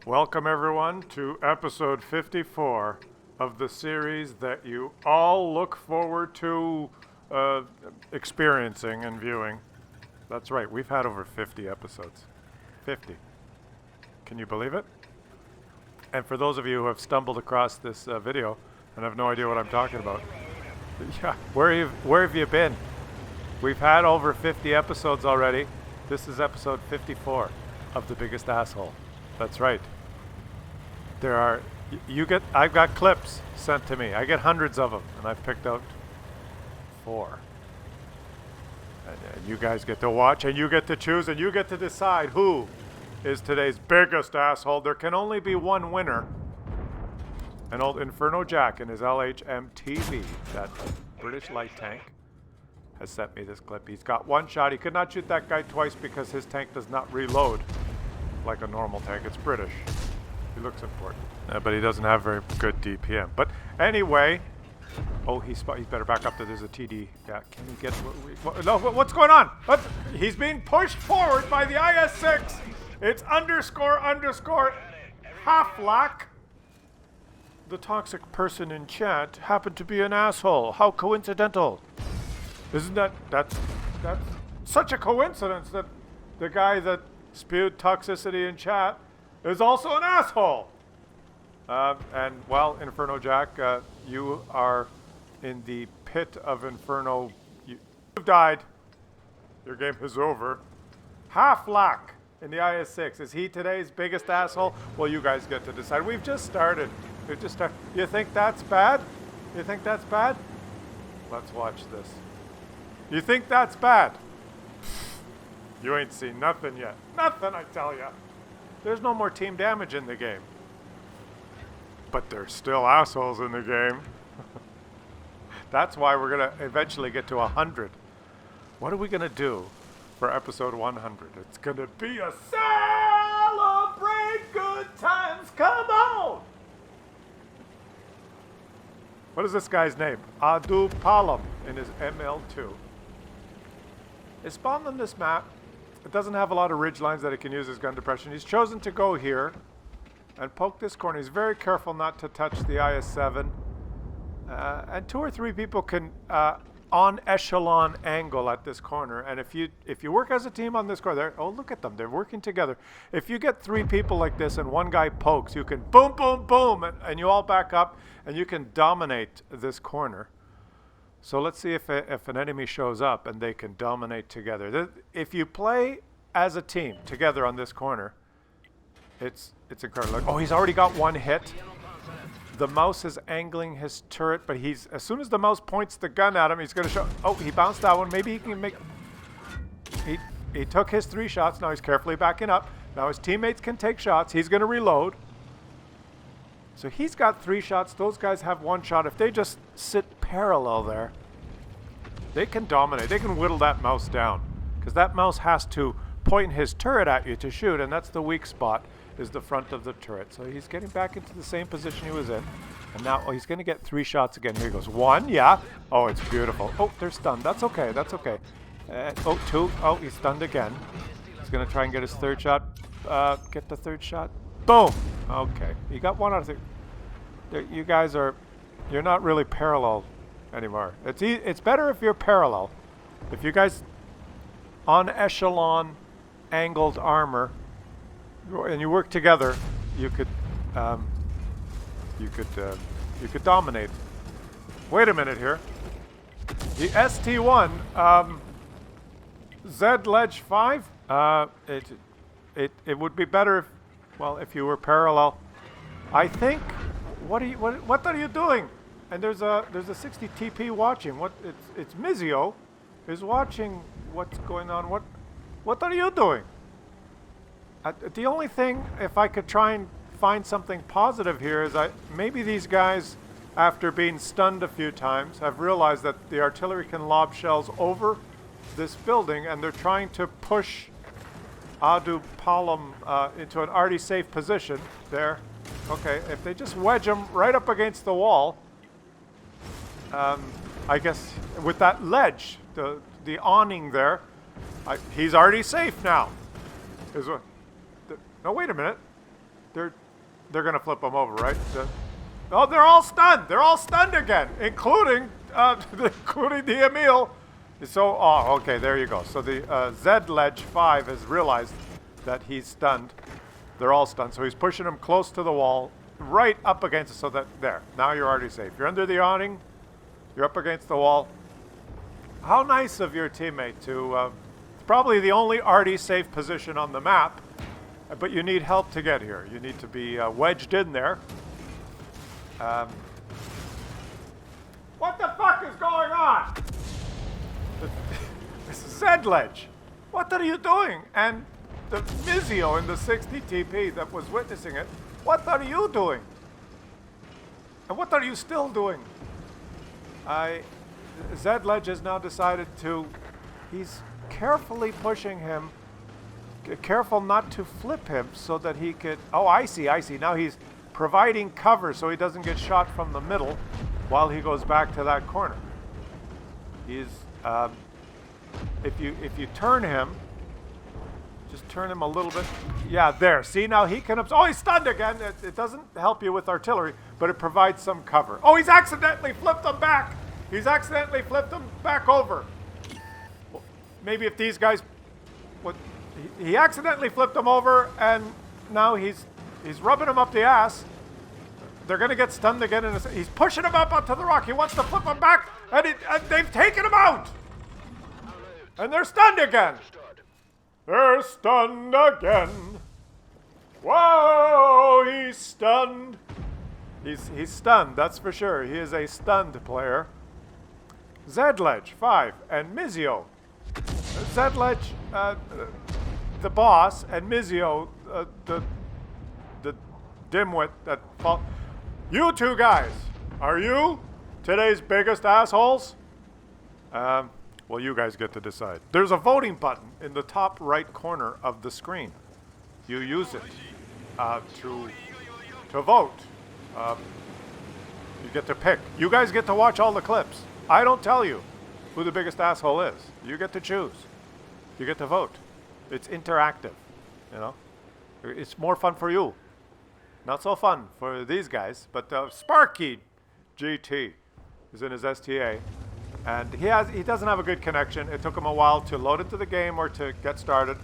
Welcome everyone to episode 54 of the series that you all look forward to experiencing and viewing. That's right, we've had over 50 episodes. 50. Can you believe it? And for those of you who have stumbled across this video and have no idea what I'm talking about, yeah, where have you been? We've had over 50 episodes already. This is episode 54 of The Biggest Asshole. That's right. I've got clips sent to me. I get hundreds of them, and I've picked out 4. And you guys get to watch, and you get to choose, and you get to decide who is today's biggest asshole. There can only be one winner. And old Inferno Jack in his LHMTV, that British light tank, has sent me this clip. He's got one shot. He could not shoot that guy twice because his tank does not reload like a normal tank. It's British. He looks important, but he doesn't have very good DPM. But anyway, oh, he better back up. There's a TD. Yeah, can he get? What's going on? What? He's being pushed forward by the IS-6. It's underscore half-lack. The toxic person in chat happened to be an asshole. How coincidental! Isn't that's such a coincidence that the guy that spewed toxicity in chat is also an asshole. And well, Inferno Jack, you are in the pit of Inferno. You've died. Your game is over. Half-lack in the IS-6. Is he today's biggest asshole? Well, you guys get to decide. We've just started. You think that's bad? You think that's bad? Let's watch this. You think that's bad? You ain't seen nothing yet. Nothing, I tell ya. There's no more team damage in the game. But there's still assholes in the game. That's why we're going to eventually get to 100. What are we going to do for episode 100? It's going to be a celebrate good times. Come on! What is this guy's name? Adu Palam in his ML2. It's spawned on this map. It doesn't have a lot of ridge lines that it can use as gun depression. He's chosen to go here and poke this corner. He's very careful not to touch the IS-7. And 2 or 3 people can on echelon angle at this corner. And if you work as a team on this corner, oh, look at them. They're working together. If you get 3 people like this and one guy pokes, you can boom, boom, boom, and you all back up and you can dominate this corner. So let's see if an enemy shows up and they can dominate together. If you play as a team together on this corner, it's incredible. Oh, he's already got 1 hit. The mouse is angling his turret, but as soon as the mouse points the gun at him, he's going to show. Oh, he bounced that one. Maybe he can make. He took his 3 shots. Now he's carefully backing up. Now his teammates can take shots. He's going to reload. So he's got 3 shots. Those guys have 1 shot. If they just sit parallel there, they can dominate. They can whittle that mouse down, because that mouse has to point his turret at you to shoot, and that's the weak spot, is the front of the turret. So he's getting back into the same position he was in, and now he's going to get 3 shots again. Here he goes. 1, yeah. Oh, it's beautiful. Oh, they're stunned. That's okay. That's okay. Oh, 2. Oh, he's stunned again. He's going to try and get his 3rd shot. Get the 3rd shot. Boom. Okay. You got 1 out of 3. You guys you're not really parallel anymore. It's better if you're parallel. If you guys on echelon angled armor and you work together, you could dominate. Wait a minute here. The ST1 Z Ledge 5. It would be better if you were parallel. I think. What are you doing? And there's a 60 TP watching. It's Mizio is watching what's going on. What are you doing? The only thing, if I could try and find something positive here, is maybe these guys, after being stunned a few times, have realized that the artillery can lob shells over this building, and they're trying to push Adu Palam into an already safe position there. Okay, if they just wedge him right up against the wall, I guess with that ledge, the awning there, he's already safe now. No, wait a minute. They're gonna flip him over, right? Oh, they're all stunned. They're all stunned again, including including the Emil. So, oh, okay, there you go. So the Z-Ledge 5 has realized that he's stunned. They're all stunned. So he's pushing him close to the wall, right up against it, so that, there. Now you're already safe. You're under the awning. You're up against the wall. How nice of your teammate to, it's probably the only already safe position on the map, but you need help to get here. You need to be wedged in there. What the fuck is going on? This is Z-Ledge. What are you doing? And the Mizio in the 60 TP that was witnessing it, what are you doing? And what are you still doing? Z-Ledge has now decided to, he's carefully pushing him, careful not to flip him so that he could, oh, I see. Now he's providing cover so he doesn't get shot from the middle while he goes back to that corner. He's, if you turn him, just turn him a little bit. Yeah, there. See, now he can, oh, he's stunned again. It doesn't help you with artillery, but it provides some cover. Oh, he's accidentally flipped him back. He's accidentally flipped him back over. Well, maybe if these guys, he accidentally flipped him over, and now he's rubbing him up the ass. They're going to get stunned again. He's pushing him up onto the rock. He wants to flip him back, and they've taken him out. And they're stunned again. They're stunned again. Whoa, he's stunned. He's stunned, that's for sure. He is a stunned player. Z-Ledge 5 and Mizio. Z-Ledge, the boss, and Mizio, the dimwit that fall. You two guys, are you today's biggest assholes? Well, you guys get to decide. There's a voting button in the top right corner of the screen. You use it to vote. You get to pick. You guys get to watch all the clips. I don't tell you who the biggest asshole is. You get to choose. You get to vote. It's interactive, you know. It's more fun for you. Not so fun for these guys, but Sparky GT is in his STA. And he doesn't have a good connection. It took him a while to load into the game or to get started.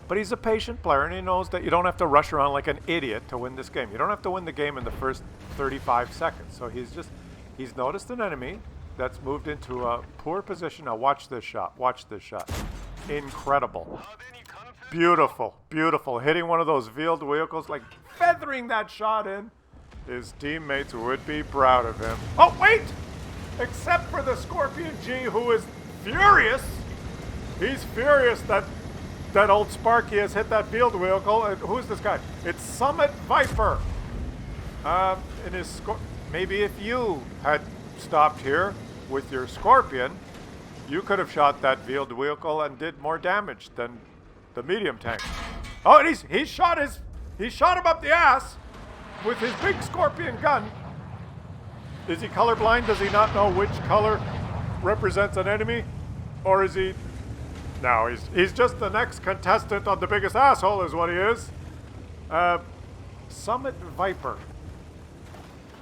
But he's a patient player, and he knows that you don't have to rush around like an idiot to win this game. You don't have to win the game in the first 35 seconds. So he's noticed an enemy that's moved into a poor position. Now watch this shot. Watch this shot. Incredible. Beautiful. Beautiful. Hitting one of those veiled vehicles, like feathering that shot in. His teammates would be proud of him. Oh, wait! Except for the Scorpion G, who is furious. He's furious that old Sparky has hit that field vehicle. And who's this guy? It's Summit Viper. Maybe if you had stopped here with your Scorpion, you could have shot that field vehicle and did more damage than the medium tank. Oh, and he shot him up the ass with his big Scorpion gun. Is he colorblind? Does he not know which color represents an enemy? Or is he... No, he's just the next contestant on The Biggest Asshole is what he is. Summit Viper.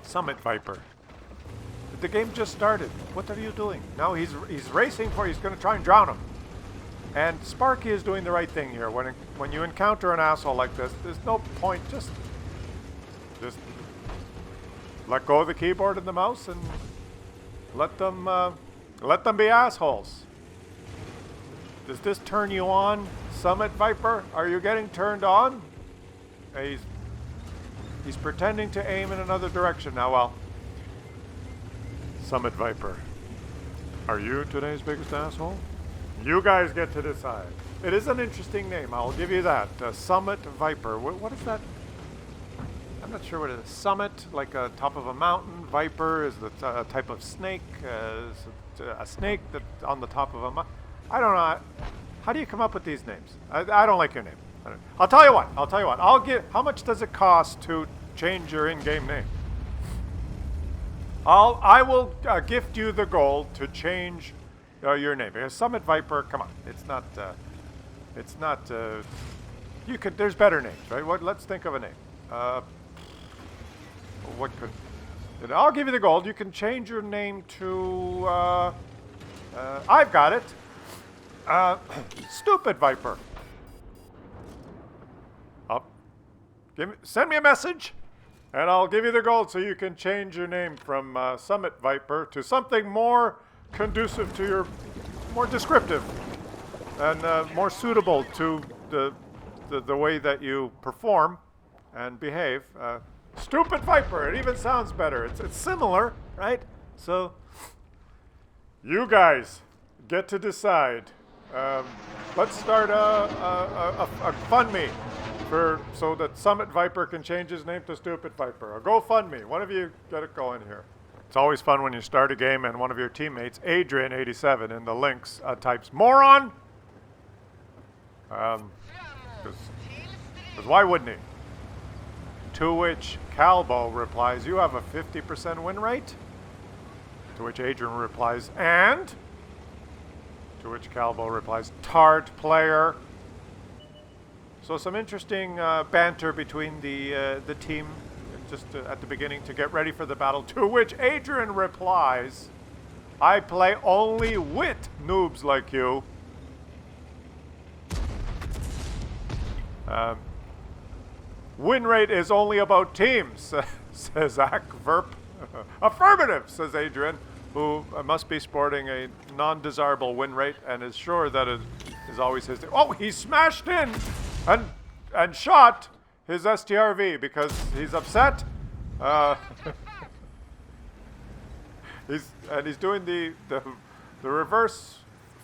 Summit Viper. The game just started. What are you doing? Now he's racing he's going to try and drown him. And Sparky is doing the right thing here. When you encounter an asshole like this, there's no point. Just let go of the keyboard and the mouse and let them be assholes. Does this turn you on, Summit Viper? Are you getting turned on? He's pretending to aim in another direction now. Well, Summit Viper, are you today's biggest asshole? You guys get to decide. It is an interesting name, I'll give you that. Summit Viper. What is that? I'm not sure what it is. Summit, like a top of a mountain. Viper is the type of snake. A snake that's on the top of a mountain. I don't know. How do you come up with these names? I don't like your name. I'll tell you what. How much does it cost to change your in-game name? I will gift you the gold to change your name. Because Summit Viper, come on. It's not You could. There's better names, right? What? Let's think of a name. What could? I'll give you the gold. You can change your name to. I've got it. Stupid Viper. Up. Send me a message, and I'll give you the gold so you can change your name from Summit Viper to something more conducive to your, more descriptive, and more suitable to the way that you perform and behave. Stupid Viper. It even sounds better. It's similar, right? So you guys get to decide. Let's start a FundMe so that Summit Viper can change his name to Stupid Viper. A GoFundMe. One of you get it going here. It's always fun when you start a game and one of your teammates, Adrian87, in the links types moron. Because why wouldn't he? To which Calbo replies, you have a 50% win rate? To which Adrian replies, and? To which Calbo replies, tart player. So some interesting banter between the team just at the beginning to get ready for the battle. To which Adrian replies, I play only with noobs like you. Win rate is only about teams, says Zach Verp. Affirmative, says Adrian, who must be sporting a non-desirable win rate and is sure that it is always his. Oh, he smashed in and shot his STRV because he's upset. He's doing the reverse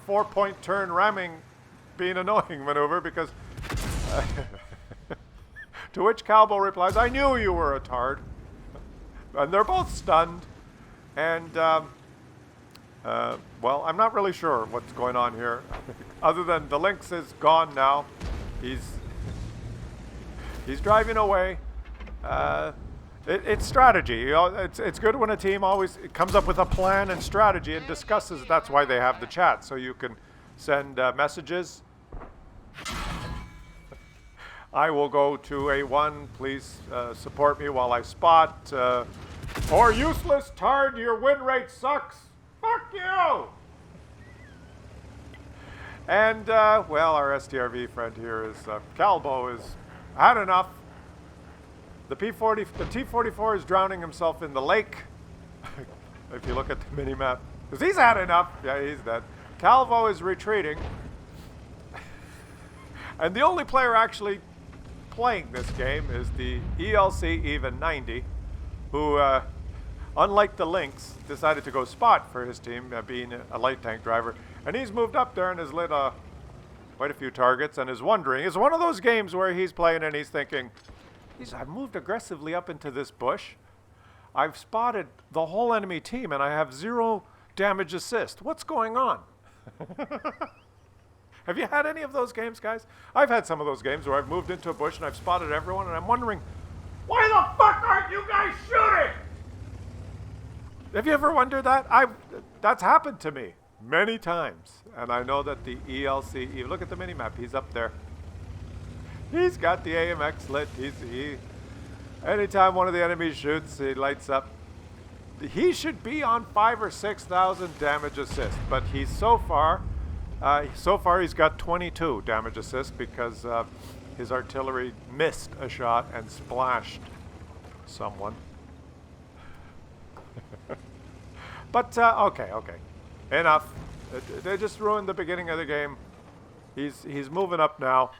4-point turn ramming, being annoying maneuver because. To which Calbo replies, I knew you were a tard. And they're both stunned. And, well, I'm not really sure what's going on here. Other than the Lynx is gone now. He's driving away. It's strategy. You know, it's good when a team always comes up with a plan and strategy and discusses. That's why they have the chat. So you can send messages. I will go to A1. Please support me while I spot. Or useless tard, your win rate sucks. Fuck you! And, well, our STRV friend here is, Calbo has had enough. The T-44 is drowning himself in the lake. If you look at the mini-map. Because he's had enough. Yeah, he's dead. Calvo is retreating. And the only player actually playing this game is the ELC Even 90, who, unlike the Lynx, decided to go spot for his team, being a light tank driver. And he's moved up there and has lit quite a few targets and is wondering. It's one of those games where he's playing and he's thinking, I've moved aggressively up into this bush. I've spotted the whole enemy team and I have 0 damage assist. What's going on? Have you had any of those games, guys? I've had some of those games where I've moved into a bush and I've spotted everyone and I'm wondering, why the fuck aren't you guys shooting? Have you ever wondered that? That's happened to me many times. And I know that the ELC, you look at the minimap, he's up there. He's got the AMX lit. Anytime one of the enemies shoots, he lights up. He should be on 5,000 or 6,000 damage assist, but he's so far he's got 22 damage assist because his artillery missed a shot and splashed someone. But okay, enough. They just ruined the beginning of the game. He's moving up now.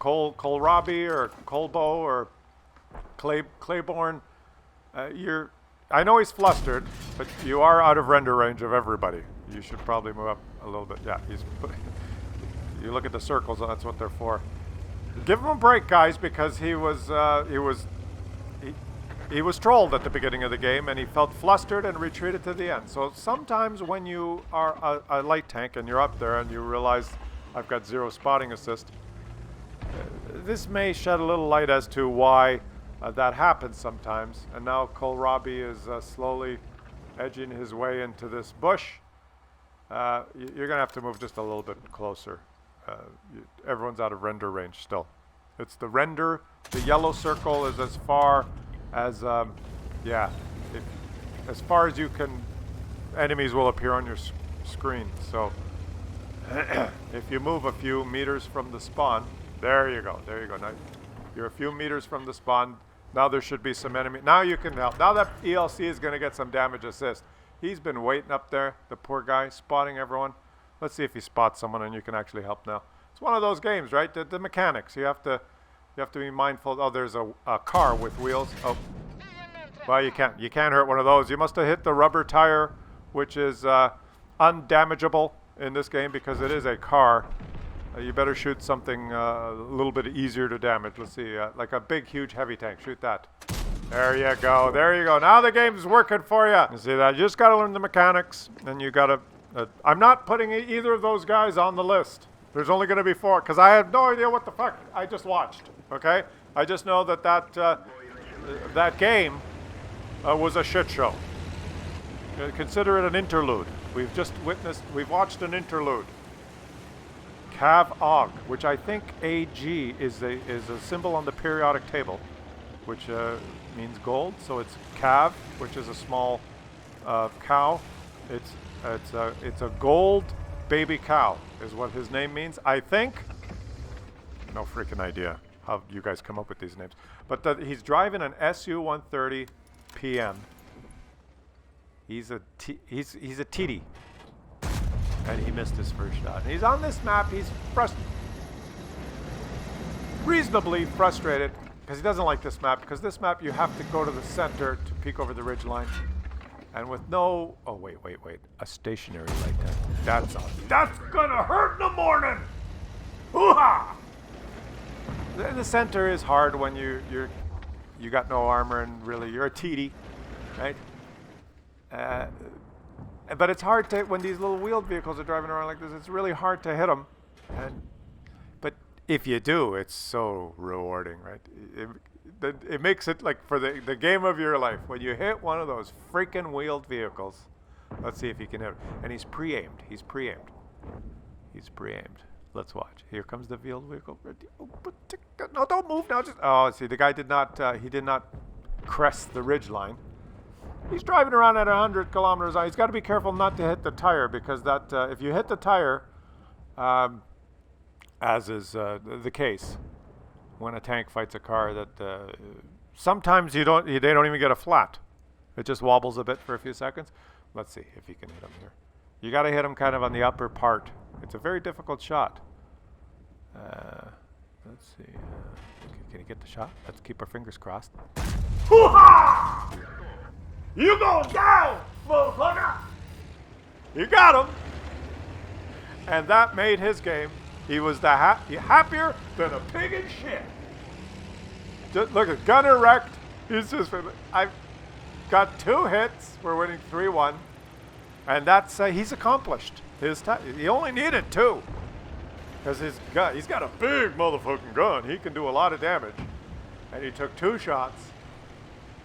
Kohlrabi or Kolbo or Claiborne, I know he's flustered, but you are out of render range of everybody. You should probably move up a little bit. Yeah, you look at the circles, that's what they're for. Give him a break, guys, because he was trolled at the beginning of the game, and he felt flustered and retreated to the end. So sometimes when you are a light tank and you're up there and you realize I've got 0 spotting assist, this may shed a little light as to why that happens sometimes. And now Kohlrabi is slowly edging his way into this bush. You're going to have to move just a little bit closer. Everyone's out of render range still. It's the render. The yellow circle is as far as, yeah, as far as you can, enemies will appear on your screen. So if you move a few meters from the spawn, there you go, Now you're a few meters from the spawn. Now there should be some enemy. Now you can help. Now that ELC is going to get some damage assist. He's been waiting up there, the poor guy, spotting everyone. Let's see if he spots someone and you can actually help now. It's one of those games, right? The mechanics. You have to be mindful. Oh, there's a car with wheels. Oh, well, you can't hurt one of those. You must have hit the rubber tire, which is undamageable in this game because it is a car. You better shoot something a little bit easier to damage. Let's see, like a big, huge, heavy tank. Shoot that. There you go. There you go. Now the game's working for you. You see that? You just got to learn the mechanics, and you got to. I'm not putting either of those guys on the list. There's only going to be 4 because I have no idea what the fuck I just watched. Okay, I just know that that game was a shit show. Consider it an interlude. We've watched an interlude. Cav Og, which I think AG is a symbol on the periodic table, which means gold. So it's Cav, which is a small cow. It's a gold baby cow, is what his name means. I think. No freaking idea how you guys come up with these names. But he's driving an SU-130 PM. He's a TD. And he missed his first shot. And he's on this map. He's reasonably frustrated because he doesn't like this map. Because this map, you have to go to the center to peek over the ridgeline. And with no... Oh, wait. A stationary light tank. That's gonna hurt in the morning! Hoo-ha! The center is hard when you got no armor and really you're a TD, right? But it's hard to, when these little wheeled vehicles are driving around like this, it's really hard to hit them. But if you do, it's so rewarding, right? It makes it like for the game of your life. When you hit one of those freaking wheeled vehicles, let's see if you can hit it. And he's pre-aimed. Let's watch. Here comes the wheeled vehicle. No, don't move now. Oh, see, the guy did not crest the ridge line. He's driving around at 100 kilometers an hour. He's got to be careful not to hit the tire because if you hit the tire, as is the case when a tank fights a car, that sometimes they don't even get a flat. It just wobbles a bit for a few seconds. Let's see if you can hit him here. You got to hit him kind of on the upper part. It's a very difficult shot. Let's see. Can you get the shot? Let's keep our fingers crossed. Hoo-ha! You go down, motherfucker! You got him! And that made his game. He was happier than a pig in shit. Just look at gunner wrecked. I've got 2 hits. We're winning 3-1. And that's, he's accomplished. He only needed 2. Because he's got a big motherfucking gun. He can do a lot of damage. And he took 2 shots.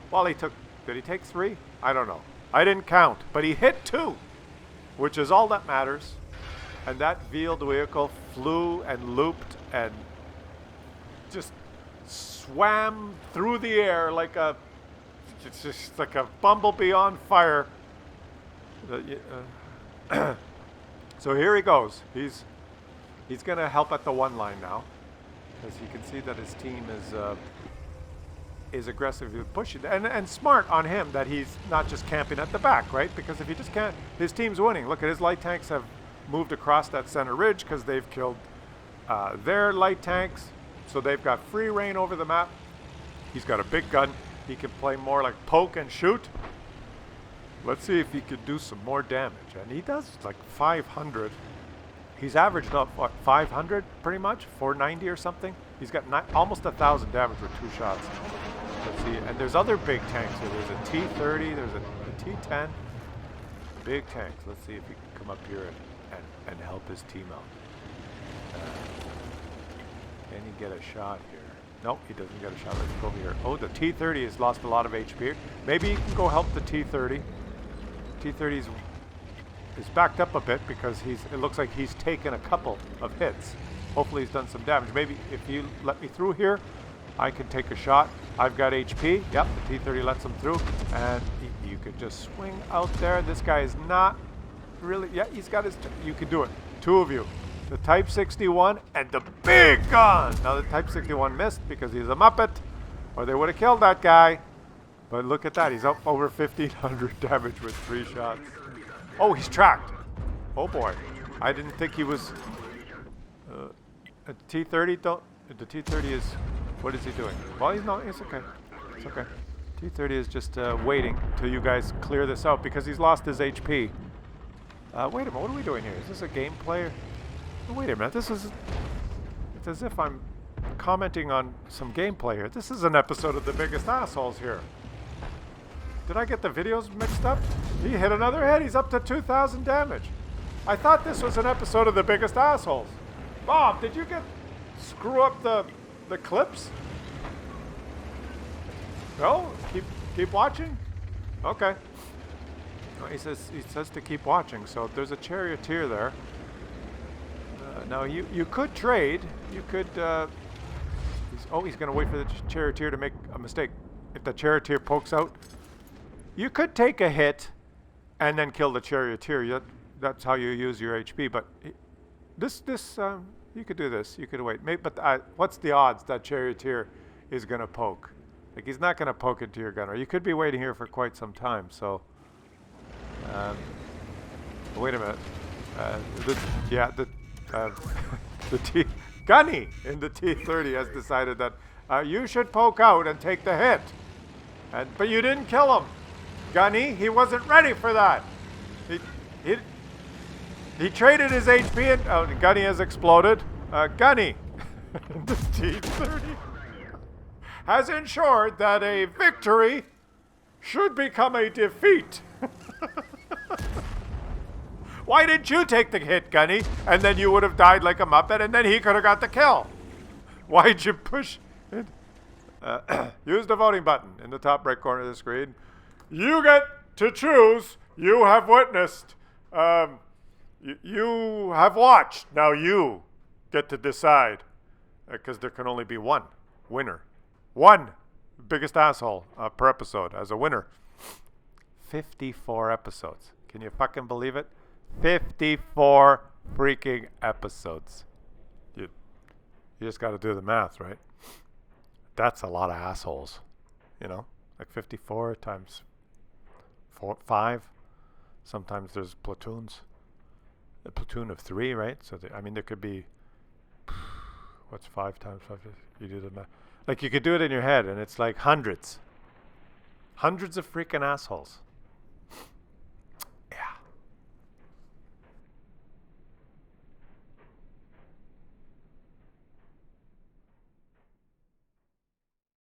Well, did he take 3? I don't know. I didn't count. But he hit 2, which is all that matters. And that wheeled vehicle flew and looped and just swam through the air like it's just like a bumblebee on fire. So here he goes. He's going to help at the 1 line now, because you can see that his team is aggressively pushing and smart on him that he's not just camping at the back, right? Because if he just can't, his team's winning. Look at his light tanks have moved across that center ridge because they've killed their light tanks, so they've got free reign over the map. He's got a big gun. He can play more like poke and shoot. Let's see if he could do some more damage. And he does like 500. He's averaged up, what, 500 pretty much? 490 or something? He's got almost 1,000 damage with 2 shots. Let's see. And there's other big tanks here. There's a T-30, there's a T-10. Big tanks. Let's see if he can come up here and help his team out. Can he get a shot here? Nope, he doesn't get a shot. Let's go over here. Oh, the T-30 has lost a lot of HP. Maybe he can go help the T-30. T-30 is backed up a bit because it looks like he's taken a couple of hits. Hopefully he's done some damage. Maybe if you let me through here, I can take a shot. I've got HP. Yep, the T-30 lets him through. And you could just swing out there. This guy is not really... Yeah, he's got his... You can do it. Two of you. The Type 61 and the big gun. Now, the Type 61 missed because he's a Muppet, or they would have killed that guy. But look at that. He's up over 1,500 damage with 3 shots. Oh, he's tracked. Oh, boy. I didn't think he was... a T-30 don't... The T-30 is... What is he doing? Well, he's not... It's okay. It's okay. T-30 is just waiting till you guys clear this out because he's lost his HP. Wait a minute. What are we doing here? Is this a gameplay? Oh, wait a minute. This is... It's as if I'm commenting on some gameplay here. This is an episode of The Biggest Assholes here. Did I get the videos mixed up? He hit another hit. He's up to 2,000 damage. I thought this was an episode of The Biggest Assholes. Bob, did you screw up the clips? No? Keep watching? Okay. No, he says to keep watching, so there's a charioteer there. Now you could trade. You could he's gonna wait for the charioteer to make a mistake. If the charioteer pokes out, you could take a hit and then kill the charioteer. That's how you use your HP. But this you could do this. You could wait. But what's the odds that charioteer is gonna poke? Like, he's not gonna poke into your gunner. You could be waiting here for quite some time. So wait a minute. The Gunny in the T-30 has decided that you should poke out and take the hit. But you didn't kill him. Gunny, he wasn't ready for that. He traded his HP and Gunny has exploded. Gunny, the T-30 has ensured that a victory should become a defeat. Why didn't you take the hit, Gunny? And then you would have died like a Muppet, and then he could have got the kill. Why'd you push it? Use the voting button in the top right corner of the screen. You get to choose. You have witnessed. You have watched. Now you get to decide. Because there can only be one winner. One biggest asshole per episode as a winner. 54 episodes. Can you fucking believe it? 54 freaking episodes. You just got to do the math, right? That's a lot of assholes. You know? Like 54 times 5. Sometimes there's platoons. A platoon of 3, right? So, there could be... What's 5 times 5? You do the math. Like, you could do it in your head, and it's like hundreds. Hundreds of freaking assholes.